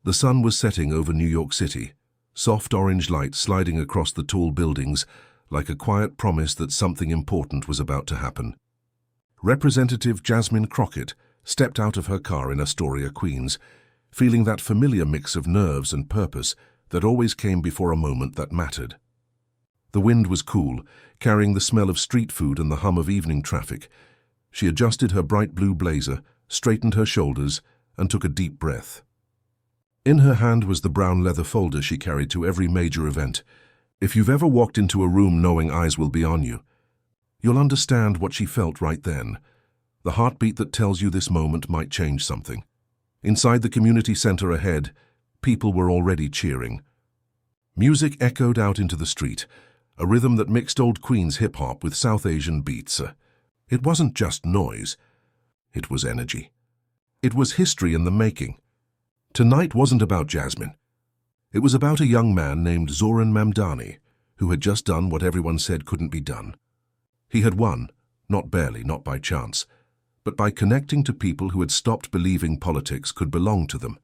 The sun was setting over New York City, soft orange light sliding across the tall buildings like a quiet promise that something important was about to happen. Representative Jasmine Crockett stepped out of her car in Astoria, Queens, feeling that familiar mix of nerves and purpose that always came before a moment that mattered. The wind was cool, carrying the smell of street food and the hum of evening traffic. She adjusted her bright blue blazer, straightened her shoulders, and took a deep breath. In her hand was the brown leather folder she carried to every major event. If you've ever walked into a room knowing eyes will be on you, you'll understand what she felt right then, the heartbeat that tells you this moment might change something. Inside the community center ahead, people were already cheering. Music echoed out into the street, a rhythm that mixed old Queens hip-hop with South Asian beats. It wasn't just noise, it was energy. It was history in the making. Tonight wasn't about Jasmine. It was about a young man named Zohran Mamdani, who had just done what everyone said couldn't be done. He had won, not barely, not by chance, but by connecting to people who had stopped believing politics could belong to them.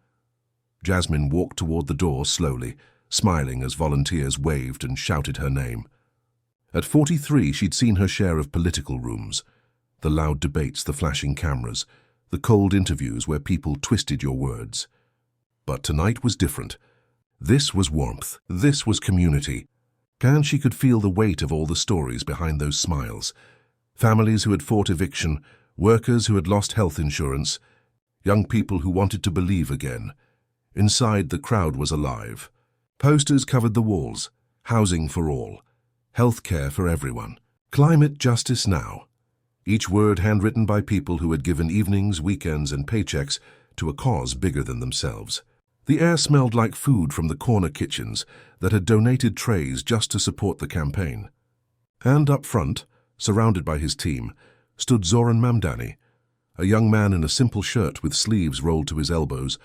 Jasmine walked toward the door slowly, smiling as volunteers waved and shouted her name. At 43, she'd seen her share of political rooms, the loud debates, the flashing cameras, the cold interviews where people twisted your words. But tonight was different. This was warmth. This was community. And she could feel the weight of all the stories behind those smiles. Families who had fought eviction, workers who had lost health insurance, young people who wanted to believe again. Inside, the crowd was alive. Posters covered the walls. Housing for all. Health care for everyone. Climate justice now. Each word handwritten by people who had given evenings, weekends, and paychecks to a cause bigger than themselves. The air smelled like food from the corner kitchens that had donated trays just to support the campaign. And up front, surrounded by his team, stood Zohran Mamdani, a young man in a simple shirt with sleeves rolled to his elbows,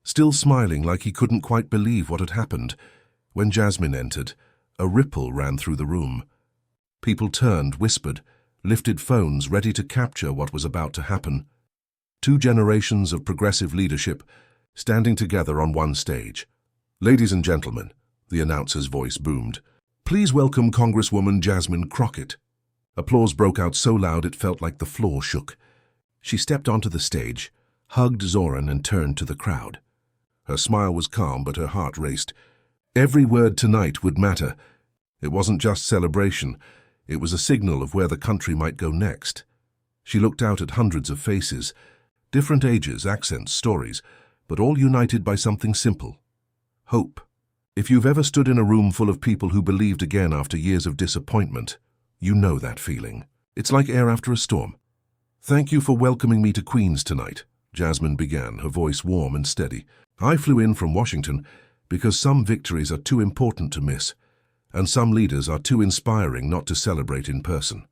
still smiling like he couldn't quite believe what had happened. When Jasmine entered, a ripple ran through the room. People turned, whispered, lifted phones ready to capture what was about to happen. 2 generations of progressive leadership standing together on one stage. "Ladies and gentlemen," the announcer's voice boomed, "please welcome Congresswoman Jasmine Crockett." Applause broke out so loud it felt like the floor shook. She stepped onto the stage, hugged Zohran, and turned to the crowd. Her smile was calm, but her heart raced. Every word tonight would matter. It wasn't just celebration. It was a signal of where the country might go next. She looked out at hundreds of faces, different ages, accents, stories, but all united by something simple: hope. If you've ever stood in a room full of people who believed again after years of disappointment, you know that feeling. It's like air after a storm. "Thank you for welcoming me to Queens tonight," Jasmine began, her voice warm and steady. "I flew in from Washington because some victories are too important to miss, and some leaders are too inspiring not to celebrate in person."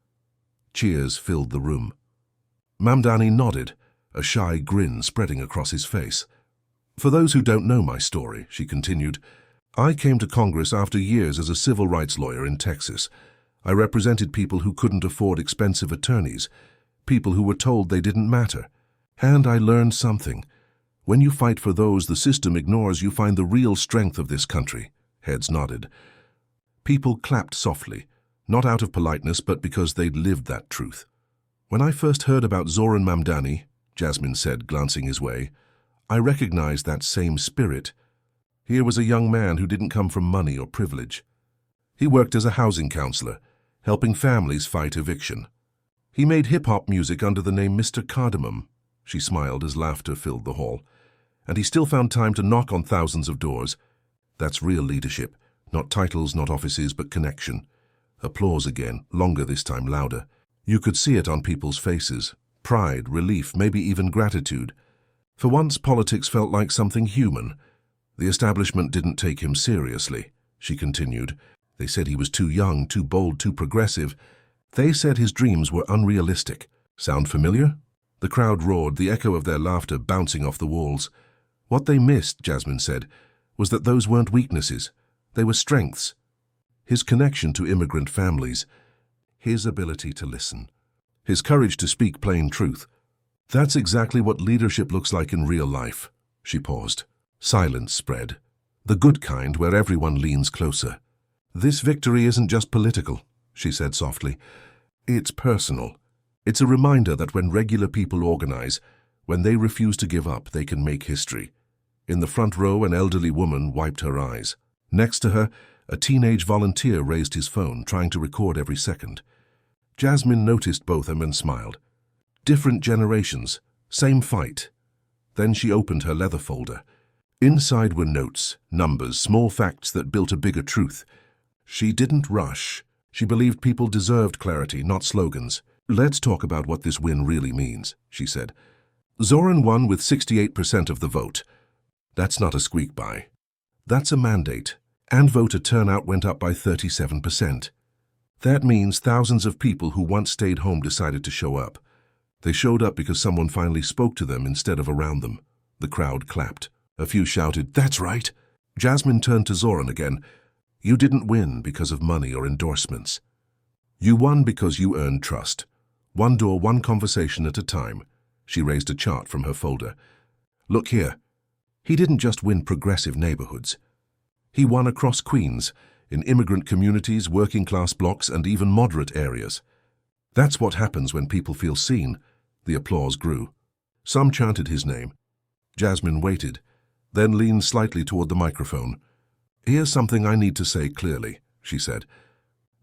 Cheers filled the room. Mamdani nodded, a shy grin spreading across his face. "For those who don't know my story," she continued, "I came to Congress after years as a civil rights lawyer in Texas. I represented people who couldn't afford expensive attorneys, people who were told they didn't matter. And I learned something. When you fight for those the system ignores, you find the real strength of this country." Heads nodded. People clapped softly, not out of politeness, but because they'd lived that truth. "When I first heard about Zohran Mamdani," Jasmine said, glancing his way, "I recognized that same spirit. Here was a young man who didn't come from money or privilege. He worked as a housing counselor, helping families fight eviction. He made hip-hop music under the name Mr. Cardamom." She smiled as laughter filled the hall. "And he still found time to knock on thousands of doors. That's real leadership. Not titles, not offices, but connection." Applause again, longer this time, louder. You could see it on people's faces. Pride, relief, maybe even gratitude. For once, politics felt like something human. "The establishment didn't take him seriously," she continued. "They said he was too young, too bold, too progressive. They said his dreams were unrealistic." Sound familiar? The crowd roared, the echo of their laughter bouncing off the walls. What they missed, Jasmine said, was that those weren't weaknesses. They were strengths. His connection to immigrant families, his ability to listen, his courage to speak plain truth. "That's exactly what leadership looks like in real life." She paused. Silence spread, the good kind where everyone leans closer. "This victory isn't just political," she said softly. "It's personal. It's a reminder that when regular people organize, when they refuse to give up, they can make history." In the front row, an elderly woman wiped her eyes. Next to her, a teenage volunteer raised his phone, trying to record every second. Jasmine noticed both of them and smiled. Different generations, same fight. Then she opened her leather folder. Inside were notes, numbers, small facts that built a bigger truth. She didn't rush. She believed people deserved clarity, not slogans. "Let's talk about what this win really means," she said. "Zohran won with 68% of the vote. That's not a squeak by. That's a mandate. And voter turnout went up by 37%. That means thousands of people who once stayed home decided to show up. They showed up because someone finally spoke to them instead of around them." The crowd clapped. A few shouted, "That's right." Jasmine turned to Zohran again. "You didn't win because of money or endorsements. You won because you earned trust. One door, one conversation at a time." She raised a chart from her folder. "Look here. He didn't just win progressive neighborhoods. He won across Queens, in immigrant communities, working-class blocks, and even moderate areas. That's what happens when people feel seen." The applause grew. Some chanted his name. Jasmine waited, then leaned slightly toward the microphone. "Here's something I need to say clearly," she said.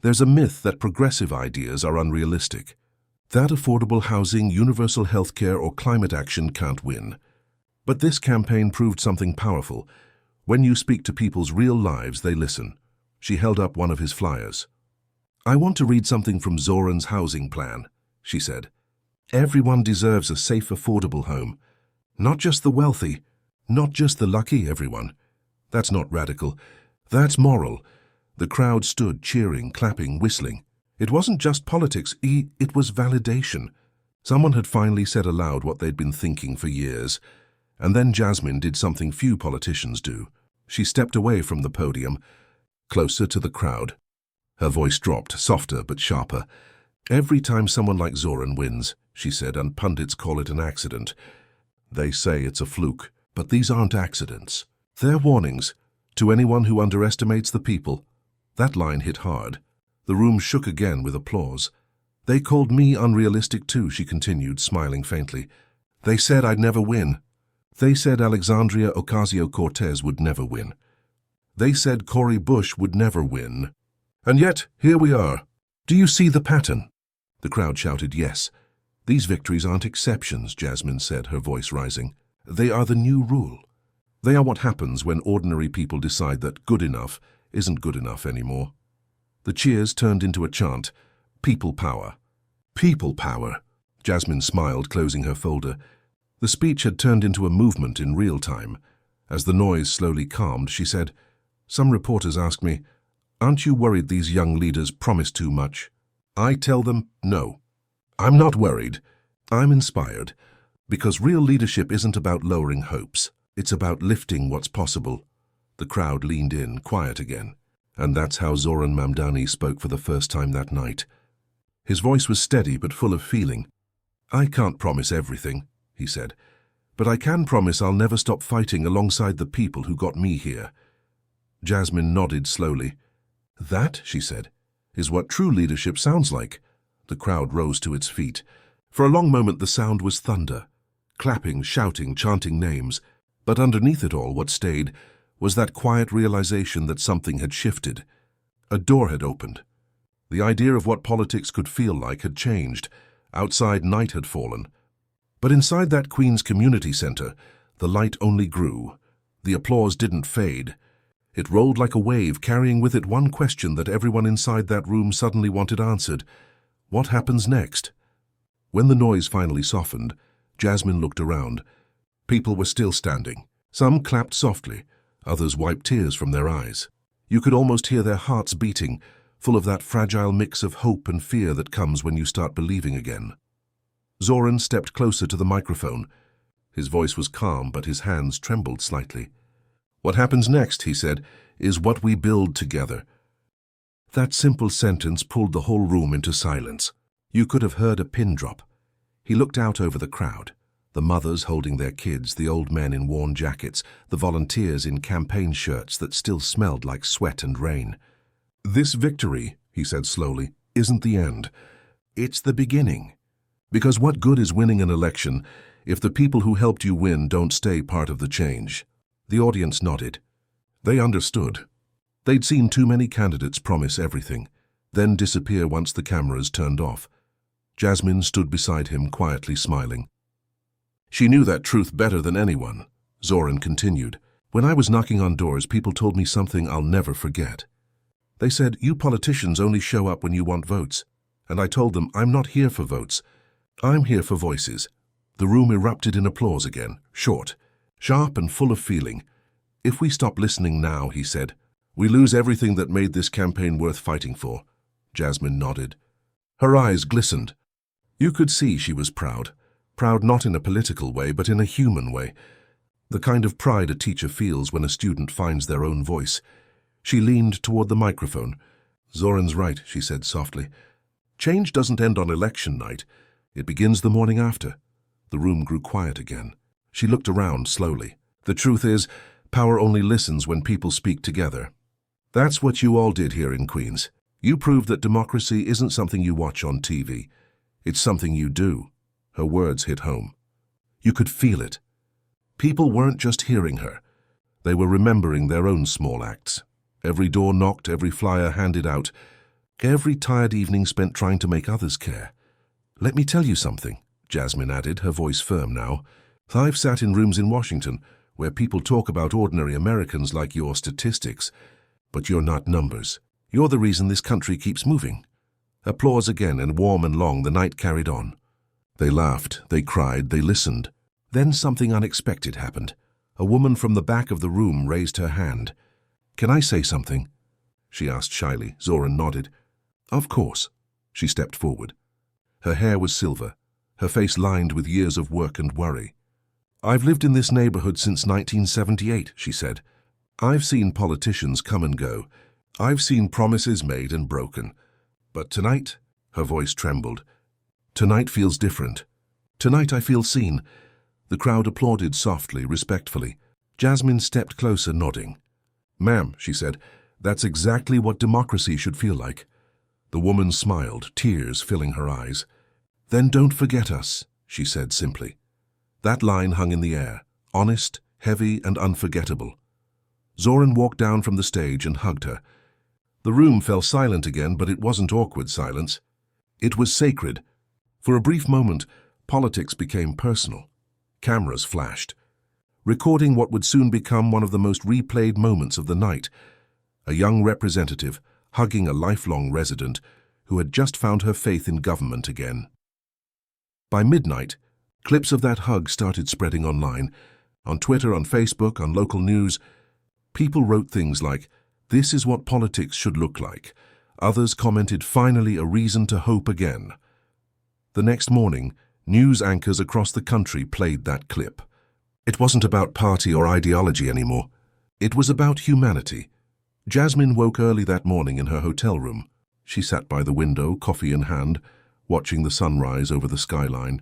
"There's a myth that progressive ideas are unrealistic. That affordable housing, universal health care, or climate action can't win. But this campaign proved something powerful. When you speak to people's real lives, they listen." She held up one of his flyers. "I want to read something from Zohran's housing plan," she said. "Everyone deserves a safe, affordable home. Not just the wealthy, not just the lucky, everyone. That's not radical. That's moral." The crowd stood, cheering, clapping, whistling. It wasn't just politics, it was validation. Someone had finally said aloud what they'd been thinking for years. And then Jasmine did something few politicians do. She stepped away from the podium, closer to the crowd. Her voice dropped, softer but sharper. "Every time someone like Zohran wins," she said, "and pundits call it an accident. They say it's a fluke, but these aren't accidents. They're warnings to anyone who underestimates the people." That line hit hard. The room shook again with applause. "They called me unrealistic too," she continued, smiling faintly. "They said I'd never win. They said Alexandria Ocasio-Cortez would never win. They said Cori Bush would never win. And yet, here we are. Do you see the pattern?" The crowd shouted yes. "These victories aren't exceptions," Jasmine said, her voice rising. "They are the new rule. They are what happens when ordinary people decide that good enough isn't good enough anymore." The cheers turned into a chant. "People power. People power." Jasmine smiled, closing her folder. The speech had turned into a movement in real time. As the noise slowly calmed, she said, "Some reporters ask me, aren't you worried these young leaders promise too much? I tell them, no. I'm not worried. I'm inspired. Because real leadership isn't about lowering hopes. It's about lifting what's possible." The crowd leaned in, quiet again. And that's how Zohran Mamdani spoke for the first time that night. His voice was steady but full of feeling. "I can't promise everything," he said, "but I can promise I'll never stop fighting alongside the people who got me here." Jasmine nodded slowly. "That," she said, "is what true leadership sounds like." The crowd rose to its feet. For a long moment the sound was thunder, clapping, shouting, chanting names. But underneath it all, what stayed was that quiet realization that something had shifted. A door had opened. The idea of what politics could feel like had changed. Outside, night had fallen. But inside that Queens Community Center, the light only grew. The applause didn't fade. It rolled like a wave, carrying with it one question that everyone inside that room suddenly wanted answered. What happens next? When the noise finally softened, Jasmine looked around. People were still standing. Some clapped softly. Others wiped tears from their eyes. You could almost hear their hearts beating, full of that fragile mix of hope and fear that comes when you start believing again. Zohran stepped closer to the microphone. His voice was calm, but his hands trembled slightly. "What happens next," he said, "is what we build together." That simple sentence pulled the whole room into silence. You could have heard a pin drop. He looked out over the crowd. The mothers holding their kids, the old men in worn jackets, the volunteers in campaign shirts that still smelled like sweat and rain. "This victory," he said slowly, "isn't the end. It's the beginning. Because what good is winning an election if the people who helped you win don't stay part of the change?" The audience nodded. They understood. They'd seen too many candidates promise everything, then disappear once the cameras turned off. Jasmine stood beside him, quietly smiling. "She knew that truth better than anyone," Zohran continued. "When I was knocking on doors, people told me something I'll never forget. They said, 'You politicians only show up when you want votes.' And I told them, 'I'm not here for votes. I'm here for voices.'" The room erupted in applause again, short, sharp and full of feeling. "If we stop listening now," he said, "we lose everything that made this campaign worth fighting for." Jasmine nodded. Her eyes glistened. You could see she was proud. Proud not in a political way, but in a human way. The kind of pride a teacher feels when a student finds their own voice. She leaned toward the microphone. "Zohran's right," she said softly. "Change doesn't end on election night. It begins the morning after." The room grew quiet again. She looked around slowly. "The truth is, power only listens when people speak together. That's what you all did here in Queens. You proved that democracy isn't something you watch on TV. It's something you do." Her words hit home. You could feel it. People weren't just hearing her. They were remembering their own small acts. Every door knocked, every flyer handed out, every tired evening spent trying to make others care. "Let me tell you something," Jasmine added, her voice firm now. "I've sat in rooms in Washington where people talk about ordinary Americans like you're statistics. But you're not numbers. You're the reason this country keeps moving." Applause again, and warm and long the night carried on. They laughed, they cried, they listened. Then something unexpected happened. A woman from the back of the room raised her hand. "Can I say something?" she asked shyly. Zohran nodded. "Of course." She stepped forward. Her hair was silver, her face lined with years of work and worry. "I've lived in this neighborhood since 1978, she said. "I've seen politicians come and go. I've seen promises made and broken. But tonight," her voice trembled, "tonight feels different. Tonight I feel seen." The crowd applauded softly, respectfully. Jasmine stepped closer, nodding. "Ma'am," she said, "that's exactly what democracy should feel like." The woman smiled, tears filling her eyes. "Then don't forget us," she said simply. That line hung in the air, honest, heavy, and unforgettable. Zohran walked down from the stage and hugged her. The room fell silent again, but it wasn't awkward silence. It was sacred. For a brief moment, politics became personal. Cameras flashed, recording what would soon become one of the most replayed moments of the night. A young representative hugging a lifelong resident who had just found her faith in government again. By midnight, clips of that hug started spreading online. On Twitter, on Facebook, on local news. People wrote things like, "This is what politics should look like." Others commented, "Finally a reason to hope again." The next morning, news anchors across the country played that clip. It wasn't about party or ideology anymore. It was about humanity. Jasmine woke early that morning in her hotel room. She sat by the window, coffee in hand, watching the sunrise over the skyline.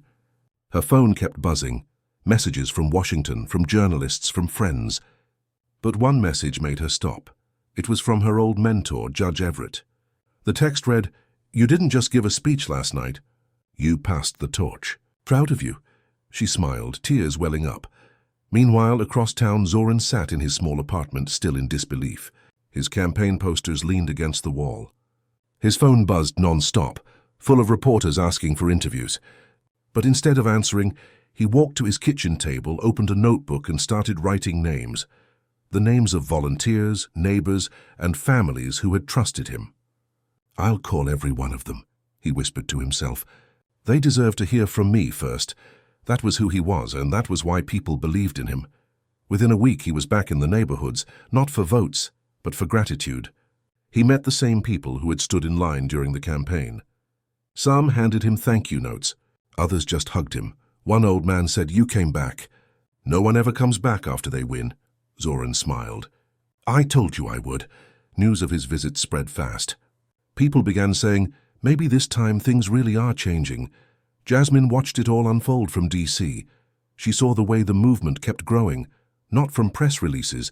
Her phone kept buzzing, messages from Washington, from journalists, from friends. But one message made her stop. It was from her old mentor, Judge Everett. The text read, "You didn't just give a speech last night. You passed the torch. Proud of you." She smiled, tears welling up. Meanwhile, across town, Zohran sat in his small apartment, still in disbelief. His campaign posters leaned against the wall. His phone buzzed non-stop, full of reporters asking for interviews. But instead of answering, he walked to his kitchen table, opened a notebook and started writing names. The names of volunteers, neighbors, and families who had trusted him. "I'll call every one of them," he whispered to himself. "They deserve to hear from me first." That was who he was, and that was why people believed in him. Within a week, he was back in the neighborhoods, not for votes, but for gratitude. He met the same people who had stood in line during the campaign. Some handed him thank you notes. Others just hugged him. One old man said, "You came back." "No one ever comes back after they win." Zohran smiled. "I told you I would." News of his visit spread fast. People began saying, "Maybe this time things really are changing." Jasmine watched it all unfold from D.C. She saw the way the movement kept growing, not from press releases,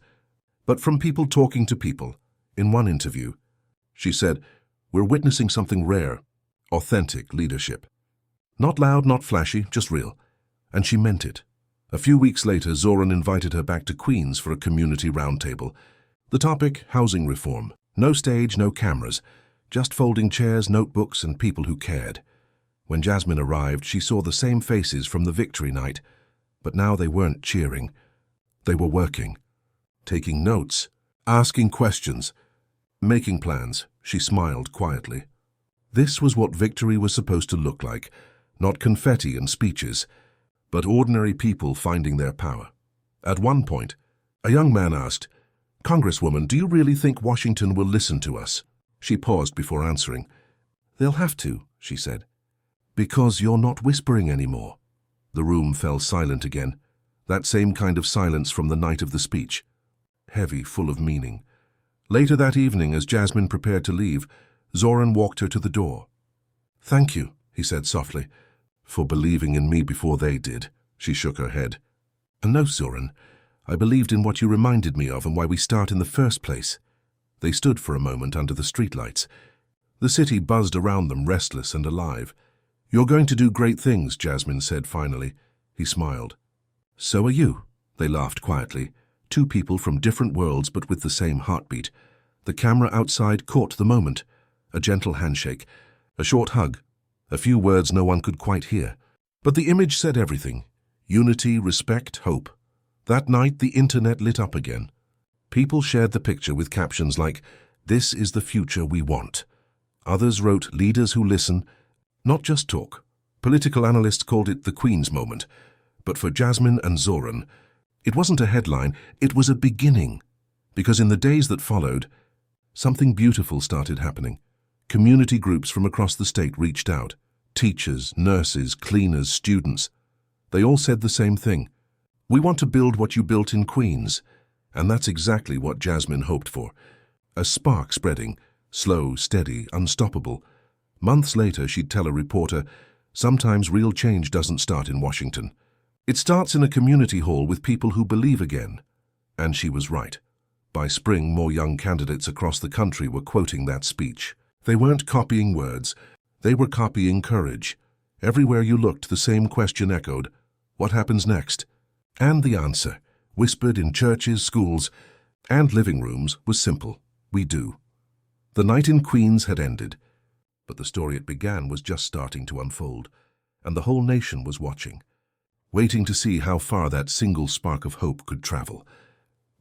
but from people talking to people. In one interview, she said, "We're witnessing something rare, authentic leadership. Not loud, not flashy, just real." And she meant it. A few weeks later, Zohran invited her back to Queens for a community roundtable. The topic, housing reform. No stage, no cameras, just folding chairs, notebooks, and people who cared. When Jasmine arrived, she saw the same faces from the victory night, but now they weren't cheering. They were working, taking notes, asking questions, making plans. She smiled quietly. This was what victory was supposed to look like, not confetti and speeches, but ordinary people finding their power. At one point, a young man asked, "Congresswoman, do you really think Washington will listen to us?" She paused before answering. "They'll have to," she said, "because you're not whispering anymore." The room fell silent again, that same kind of silence from the night of the speech, heavy, full of meaning. Later that evening, as Jasmine prepared to leave, Zohran walked her to the door. "Thank you," he said softly, "for believing in me before they did." She shook her head. "And no, Zohran, I believed in what you reminded me of and why we start in the first place." They stood for a moment under the streetlights. The city buzzed around them, restless and alive. "You're going to do great things," Jasmine said finally. He smiled. "So are you." They laughed quietly, two people from different worlds but with the same heartbeat. The camera outside caught the moment. A gentle handshake, a short hug, a few words no one could quite hear. But the image said everything. Unity, respect, hope. That night the internet lit up again. People shared the picture with captions like, "This is the future we want." Others wrote, "Leaders who listen, not just talk." Political analysts called it the Queen's moment. But for Jasmine and Zohran, it wasn't a headline, it was a beginning. Because in the days that followed, something beautiful started happening. Community groups from across the state reached out. Teachers, nurses, cleaners, students. They all said the same thing. "We want to build what you built in Queens." And that's exactly what Jasmine hoped for. A spark spreading, slow, steady, unstoppable. Months later, she'd tell a reporter, "Sometimes real change doesn't start in Washington. It starts in a community hall with people who believe again." And she was right. By spring, more young candidates across the country were quoting that speech. They weren't copying words. They were copying courage. Everywhere you looked, the same question echoed, "What happens next?" And the answer, whispered in churches, schools, and living rooms, was simple. "We do." The night in Queens had ended, but the story it began was just starting to unfold, and the whole nation was watching, waiting to see how far that single spark of hope could travel.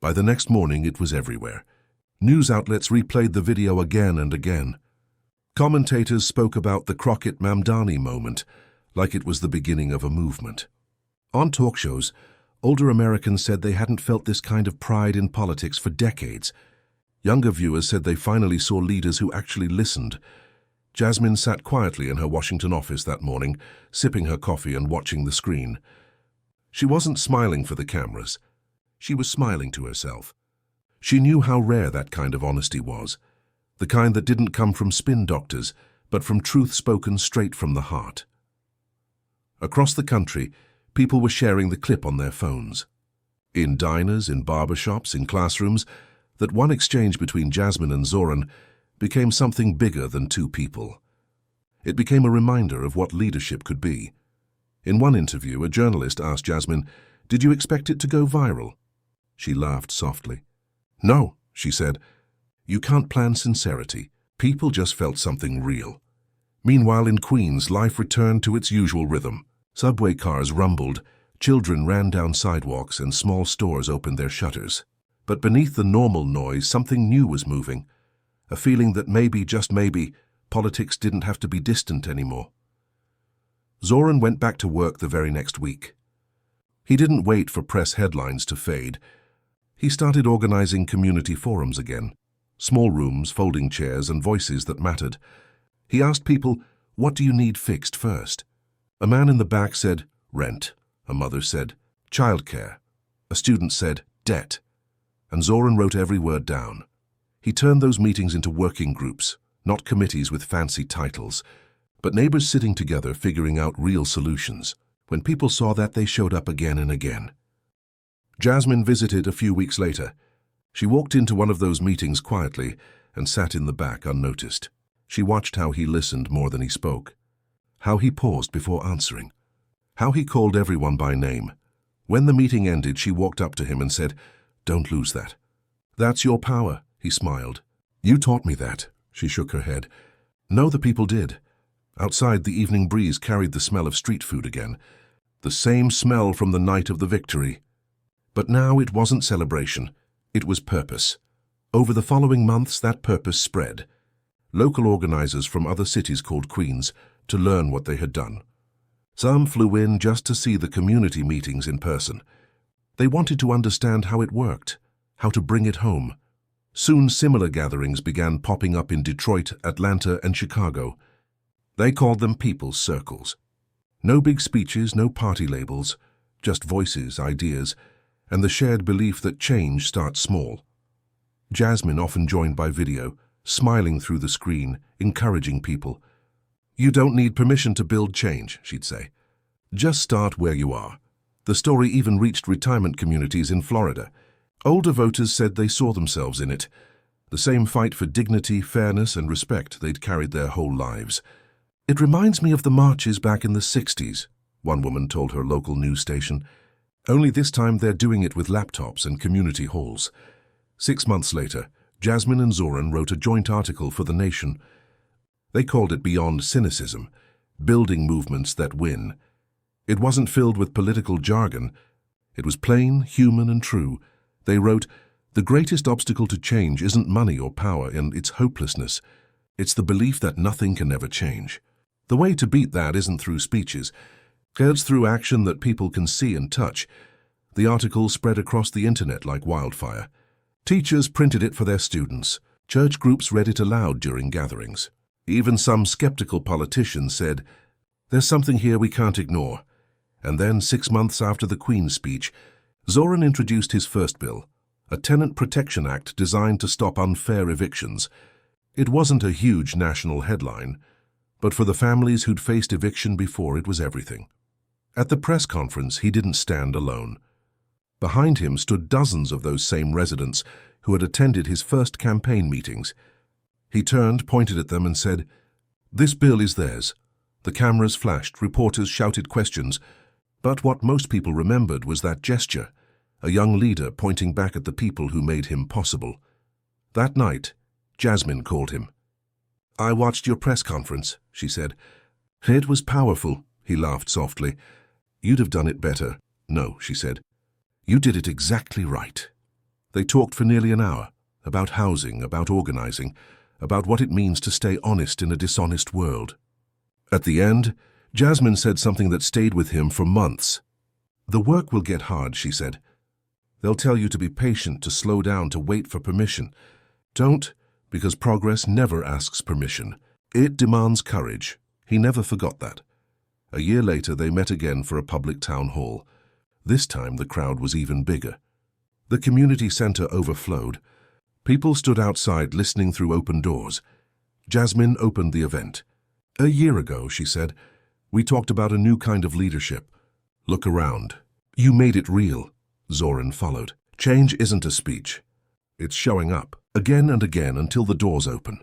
By the next morning, it was everywhere. News outlets replayed the video again and again. Commentators spoke about the Crockett Mamdani moment, like it was the beginning of a movement. On talk shows, older Americans said they hadn't felt this kind of pride in politics for decades. Younger viewers said they finally saw leaders who actually listened. Jasmine sat quietly in her Washington office that morning, sipping her coffee and watching the screen. She wasn't smiling for the cameras. She was smiling to herself. She knew how rare that kind of honesty was, the kind that didn't come from spin doctors, but from truth spoken straight from the heart. Across the country, people were sharing the clip on their phones. In diners, in barbershops, in classrooms, that one exchange between Jasmine and Zohran became something bigger than two people. It became a reminder of what leadership could be. In one interview, a journalist asked Jasmine, "Did you expect it to go viral?" She laughed softly. "No," she said. "You can't plan sincerity. People just felt something real." Meanwhile, in Queens, life returned to its usual rhythm. Subway cars rumbled, children ran down sidewalks, and small stores opened their shutters. But beneath the normal noise, something new was moving. A feeling that maybe, just maybe, politics didn't have to be distant anymore. Zohran went back to work the very next week. He didn't wait for press headlines to fade. He started organizing community forums again. Small rooms, folding chairs, and voices that mattered. He asked people, "What do you need fixed first?" A man in the back said, "Rent." A mother said, "Childcare." A student said, "Debt." And Zohran wrote every word down. He turned those meetings into working groups, not committees with fancy titles, but neighbors sitting together figuring out real solutions. When people saw that, they showed up again and again. Jasmine visited a few weeks later. She walked into one of those meetings quietly and sat in the back unnoticed. She watched how he listened more than he spoke, how he paused before answering, how he called everyone by name. When the meeting ended, she walked up to him and said, "Don't lose that. That's your power," he smiled. "You taught me that." She shook her head. "No, the people did." Outside, the evening breeze carried the smell of street food again, the same smell from the night of the victory. But now it wasn't celebration, it was purpose. Over the following months, that purpose spread. Local organizers from other cities called Queens to learn what they had done. Some flew in just to see the community meetings in person. They wanted to understand how it worked, how to bring it home. Soon similar gatherings began popping up in Detroit, Atlanta, and Chicago. They called them people's circles. No big speeches, no party labels, just voices, ideas, and the shared belief that change starts small. Jasmine often joined by video, smiling through the screen, encouraging people. "You don't need permission to build change," she'd say. "Just start where you are." The story even reached retirement communities in Florida. Older voters said they saw themselves in it. The same fight for dignity, fairness, and respect they'd carried their whole lives. "It reminds me of the marches back in the 60s, one woman told her local news station. Only this time they're doing it with laptops and community halls. 6 months later, Jasmine and Zohran wrote a joint article for The Nation. They called it Beyond Cynicism, Building Movements That Win. It wasn't filled with political jargon. It was plain, human, and true. They wrote, "The greatest obstacle to change isn't money or power, and it's hopelessness. It's the belief that nothing can ever change. The way to beat that isn't through speeches. It's through action that people can see and touch." The article spread across the internet like wildfire. Teachers printed it for their students. Church groups read it aloud during gatherings. Even some skeptical politicians said, "There's something here we can't ignore." And then, 6 months after the Queen's speech, Zohran introduced his first bill, a Tenant Protection Act designed to stop unfair evictions. It wasn't a huge national headline, but for the families who'd faced eviction before, it was everything. At the press conference, he didn't stand alone. Behind him stood dozens of those same residents who had attended his first campaign meetings. He turned, pointed at them, and said, "This bill is theirs." The cameras flashed, reporters shouted questions, but what most people remembered was that gesture, a young leader pointing back at the people who made him possible. That night, Jasmine called him. "I watched your press conference," she said. "It was powerful," he laughed softly. "You'd have done it better." "No," she said. "You did it exactly right." They talked for nearly an hour, about housing, about organizing, about what it means to stay honest in a dishonest world. At the end, Jasmine said something that stayed with him for months. "The work will get hard," she said. "They'll tell you to be patient, to slow down, to wait for permission. Don't, because progress never asks permission. It demands courage." He never forgot that. A year later, they met again for a public town hall. This time, the crowd was even bigger. The community center overflowed. People stood outside listening through open doors. Jasmine opened the event. "A year ago," she said, "we talked about a new kind of leadership. Look around. You made it real." Zohran followed. "Change isn't a speech. It's showing up, again and again until the doors open."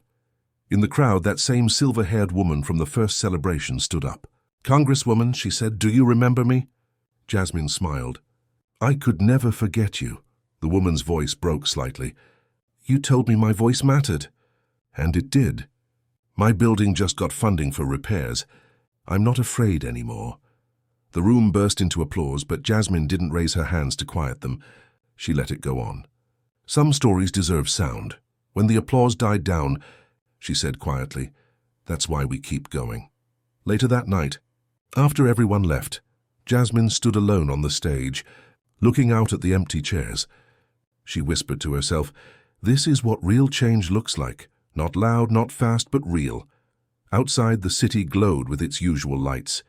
In the crowd, that same silver-haired woman from the first celebration stood up. "Congresswoman," she said, "do you remember me?" Jasmine smiled. "I could never forget you." The woman's voice broke slightly. "You told me my voice mattered." And it did. "My building just got funding for repairs. I'm not afraid anymore." The room burst into applause, but Jasmine didn't raise her hands to quiet them. She let it go on. "Some stories deserve sound. When the applause died down," she said quietly, "that's why we keep going." Later that night, after everyone left, Jasmine stood alone on the stage, looking out at the empty chairs. She whispered to herself, "This is what real change looks like. Not loud, not fast, but real." Outside, the city glowed with its usual lights.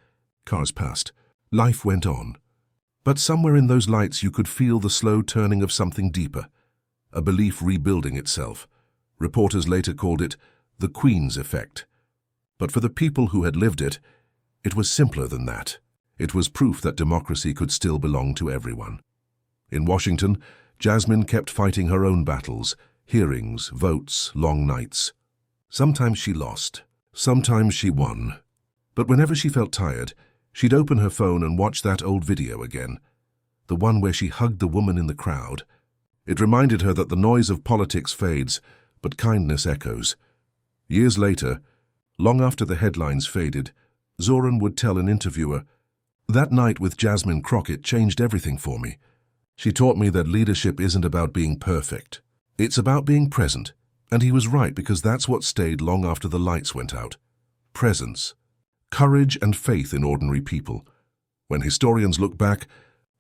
Cars passed. Life went on. But somewhere in those lights you could feel the slow turning of something deeper, a belief rebuilding itself. Reporters later called it the Queen's effect. But for the people who had lived it, it was simpler than that. It was proof that democracy could still belong to everyone. In Washington, Jasmine kept fighting her own battles, hearings, votes, long nights. Sometimes she lost, sometimes she won. But whenever she felt tired, she'd open her phone and watch that old video again, the one where she hugged the woman in the crowd. It reminded her that the noise of politics fades, but kindness echoes. Years later, long after the headlines faded, Zohran would tell an interviewer, "That night with Jasmine Crockett changed everything for me. She taught me that leadership isn't about being perfect. It's about being present." And he was right, because that's what stayed long after the lights went out. Presence, courage and faith in ordinary people. When historians look back,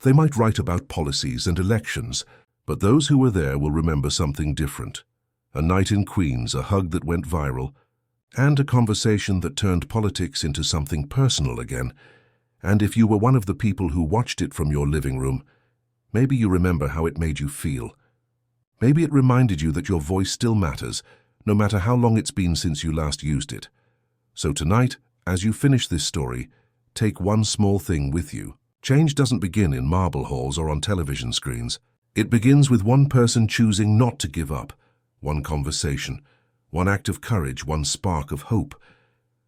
they might write about policies and elections, but those who were there will remember something different. A night in Queens, a hug that went viral, and a conversation that turned politics into something personal again. And if you were one of the people who watched it from your living room, maybe you remember how it made you feel. Maybe it reminded you that your voice still matters, no matter how long it's been since you last used it. So tonight, as you finish this story, take one small thing with you. Change doesn't begin in marble halls or on television screens. It begins with one person choosing not to give up, one conversation, one act of courage, one spark of hope.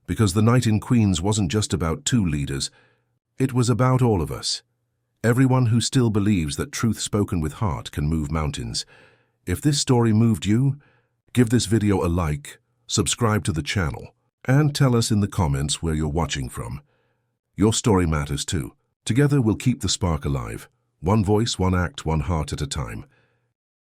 Because the night in Queens wasn't just about two leaders, it was about all of us. Everyone who still believes that truth spoken with heart can move mountains. If this story moved you, give this video a like, subscribe to the channel, and tell us in the comments where you're watching from. Your story matters too. Together we'll keep the spark alive. One voice, one act, one heart at a time.